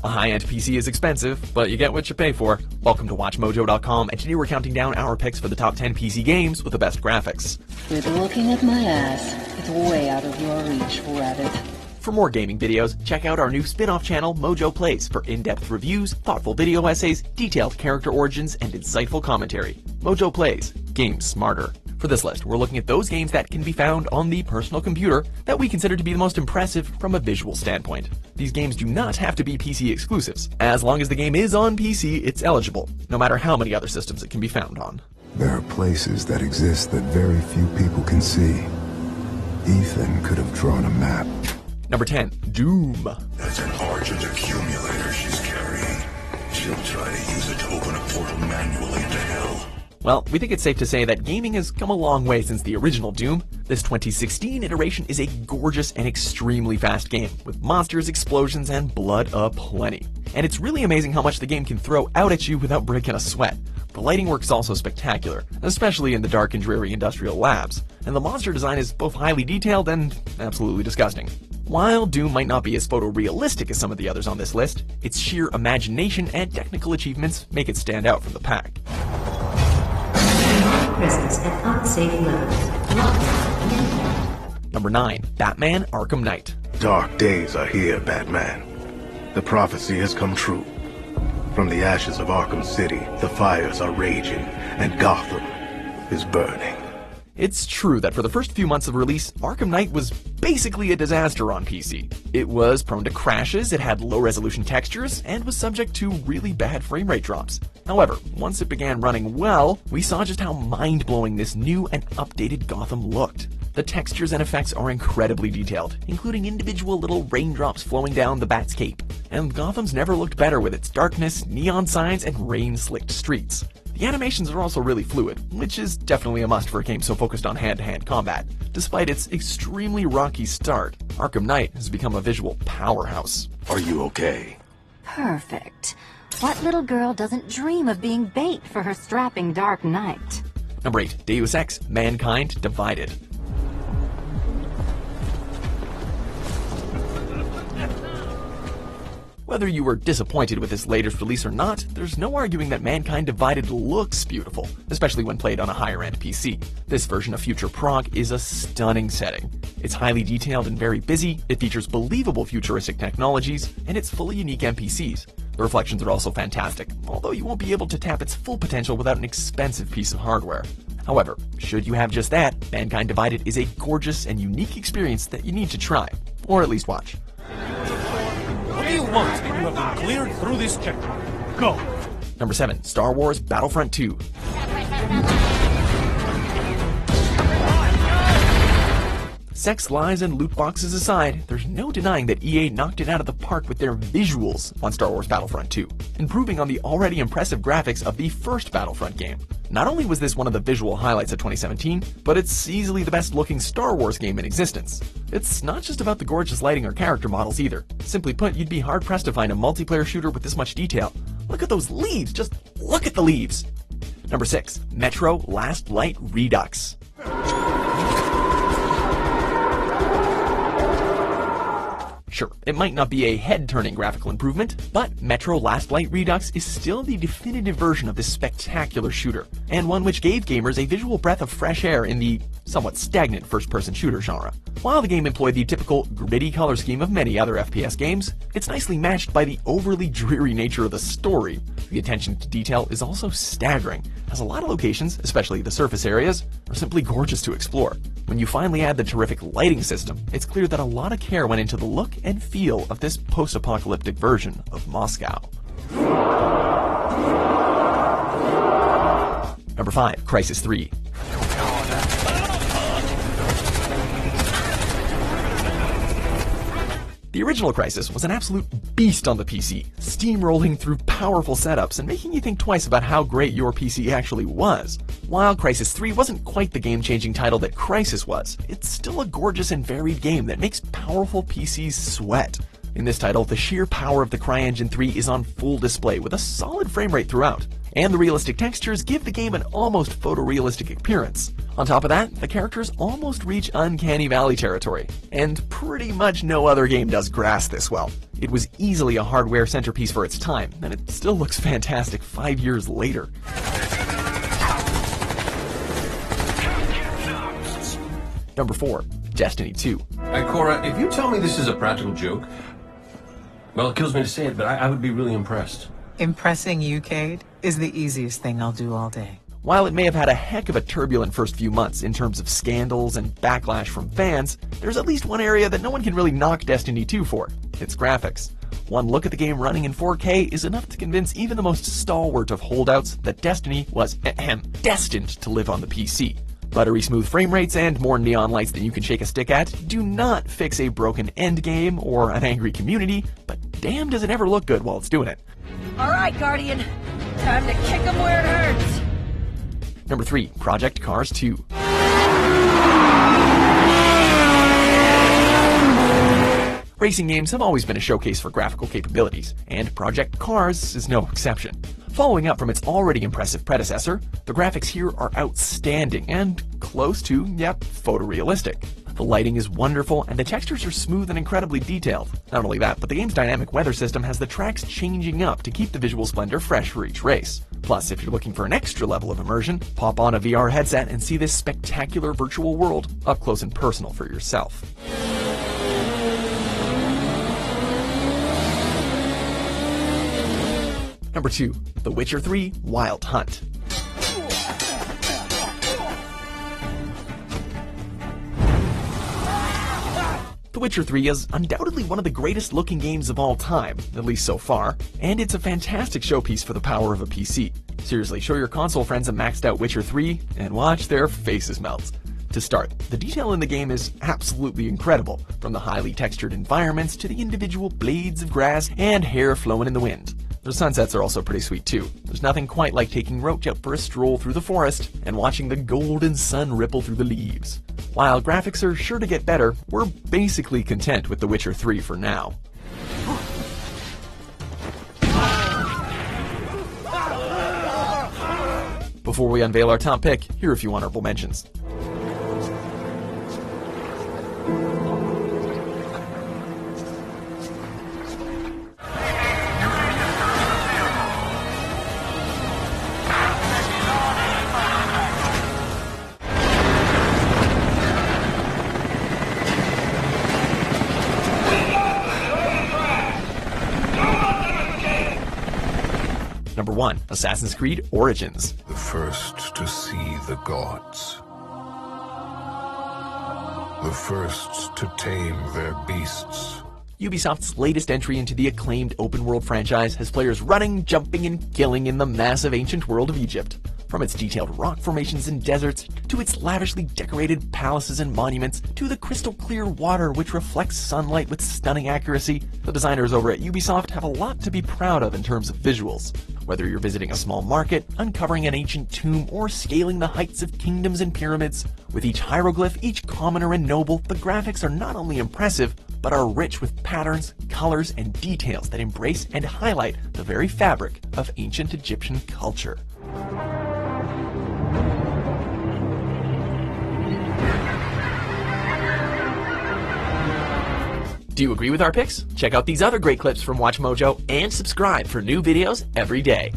A high-end PC is expensive, but you get what you pay for. Welcome to WatchMojo.com, and today we're counting down our picks for the top 10 PC games with the best graphics. Quit looking at my ass. It's way out of your reach, rabbit. For more gaming videos, check out our new spin-off channel, Mojo Plays, for in-depth reviews, thoughtful video essays, detailed character origins, and insightful commentary. Mojo Plays, games smarter. For this list, we're looking at those games that can be found on the personal computer that we consider to be the most impressive from a visual standpoint. These games do not have to be PC exclusives. As long as the game is on PC, it's eligible, no matter how many other systems it can be found on. There are places that exist that very few people can see. Ethan could have drawn a map. Number 10, Doom. That's an Argent accumulator she's carrying. She'll try to use it to open a portal manually into hell. Well, we think it's safe to say that gaming has come a long way since the original Doom. This 2016 iteration is a gorgeous and extremely fast game, with monsters, explosions, and blood aplenty. And it's really amazing how much the game can throw out at you without breaking a sweat. The lighting work is also spectacular, especially in the dark and dreary industrial labs, and the monster design is both highly detailed and absolutely disgusting. While Doom might not be as photorealistic as some of the others on this list, its sheer imagination and technical achievements make it stand out from the pack. Presence at unsafe levels. Lockdown. Number 9, Batman Arkham Knight. Dark days are here, Batman. The prophecy has come true. From the ashes of Arkham City, the fires are raging, and Gotham is burning. It's true that for the first few months of release, Arkham Knight was basically a disaster on PC. It was prone to crashes, it had low-resolution textures, and was subject to really bad frame rate drops. However, once it began running well, we saw just how mind-blowing this new and updated Gotham looked. The textures and effects are incredibly detailed, including individual little raindrops flowing down the Bat's cape. And Gotham's never looked better with its darkness, neon signs, and rain-slicked streets. The animations are also really fluid, which is definitely a must for a game so focused on hand-to-hand combat. Despite its extremely rocky start, Arkham Knight has become a visual powerhouse. Are you okay? Perfect. What little girl doesn't dream of being bait for her strapping Dark Knight? Number 8, Deus Ex: Mankind Divided. Whether you were disappointed with this latest release or not, there's no arguing that Mankind Divided looks beautiful, especially when played on a higher-end PC. This version of Future Prague is a stunning setting. It's highly detailed and very busy, it features believable futuristic technologies, and it's full of unique NPCs. The reflections are also fantastic, although you won't be able to tap its full potential without an expensive piece of hardware. However, should you have just that, Mankind Divided is a gorgeous and unique experience that you need to try, or at least watch. What do you want? You have been cleared through this checkpoint. Go! Number 7, Star Wars Battlefront 2. Sex, lies, and loot boxes aside, there's no denying that EA knocked it out of the park with their visuals on Star Wars Battlefront 2, improving on the already impressive graphics of the first Battlefront game. Not only was this one of the visual highlights of 2017, but it's easily the best looking Star Wars game in existence. It's not just about the gorgeous lighting or character models either. Simply put, you'd be hard pressed to find a multiplayer shooter with this much detail. Look at those leaves, just look at the leaves! Number 6, Metro Last Light Redux. Sure, it might not be a head-turning graphical improvement, but Metro Last Light Redux is still the definitive version of this spectacular shooter, and one which gave gamers a visual breath of fresh air in the somewhat stagnant first-person shooter genre. While the game employed the typical gritty color scheme of many other FPS games, it's nicely matched by the overly dreary nature of the story. The attention to detail is also staggering, as a lot of locations, especially the surface areas, are simply gorgeous to explore. When you finally add the terrific lighting system, it's clear that a lot of care went into the look and feel of this post-apocalyptic version of Moscow. Number 5, Crysis 3. The original Crysis was an absolute beast on the PC, steamrolling through powerful setups and making you think twice about how great your PC actually was. While Crysis 3 wasn't quite the game-changing title that Crysis was, it's still a gorgeous and varied game that makes powerful PCs sweat. In this title, the sheer power of the CryEngine 3 is on full display with a solid frame rate throughout, and the realistic textures give the game an almost photorealistic appearance. On top of that, the characters almost reach Uncanny Valley territory, and pretty much no other game does grass this well. It was easily a hardware centerpiece for its time, and it still looks fantastic 5 years later. Number 4. Destiny 2. Cora, if you tell me this is a practical joke, well, it kills me to say it, but I would be really impressed. Impressing you, Cade, is the easiest thing I'll do all day. While it may have had a heck of a turbulent first few months in terms of scandals and backlash from fans, there's at least one area that no one can really knock Destiny 2 for: its graphics. One look at the game running in 4K is enough to convince even the most stalwart of holdouts that Destiny was destined to live on the PC. Buttery smooth frame rates and more neon lights than you can shake a stick at do not fix a broken endgame or an angry community, but damn does it ever look good while it's doing it. Alright, Guardian. Time to kick 'em where it hurts. Number 3. Project Cars 2. Racing games have always been a showcase for graphical capabilities, and Project Cars is no exception. Following up from its already impressive predecessor, the graphics here are outstanding and close to, photorealistic. The lighting is wonderful, and the textures are smooth and incredibly detailed. Not only that, but the game's dynamic weather system has the tracks changing up to keep the visual splendor fresh for each race. Plus, if you're looking for an extra level of immersion, pop on a VR headset and see this spectacular virtual world up close and personal for yourself. Number 2. The Witcher 3 Wild Hunt. The Witcher 3 is undoubtedly one of the greatest looking games of all time, at least so far, and it's a fantastic showpiece for the power of a PC. Seriously, show your console friends a maxed out Witcher 3 and watch their faces melt. To start, the detail in the game is absolutely incredible, from the highly textured environments to the individual blades of grass and hair flowing in the wind. The sunsets are also pretty sweet too. There's nothing quite like taking Roach out for a stroll through the forest and watching the golden sun ripple through the leaves. While graphics are sure to get better, we're basically content with The Witcher 3 for now. Before we unveil our top pick, here are a few honorable mentions. Number 1. Assassin's Creed Origins. The first to see the gods. The first to tame their beasts. Ubisoft's latest entry into the acclaimed open-world franchise has players running, jumping, and killing in the massive ancient world of Egypt. From its detailed rock formations and deserts, to its lavishly decorated palaces and monuments, to the crystal-clear water which reflects sunlight with stunning accuracy, the designers over at Ubisoft have a lot to be proud of in terms of visuals. Whether you're visiting a small market, uncovering an ancient tomb, or scaling the heights of kingdoms and pyramids, with each hieroglyph, each commoner and noble, the graphics are not only impressive, but are rich with patterns, colors, and details that embrace and highlight the very fabric of ancient Egyptian culture. Do you agree with our picks? Check out these other great clips from Watch Mojo and subscribe for new videos every day.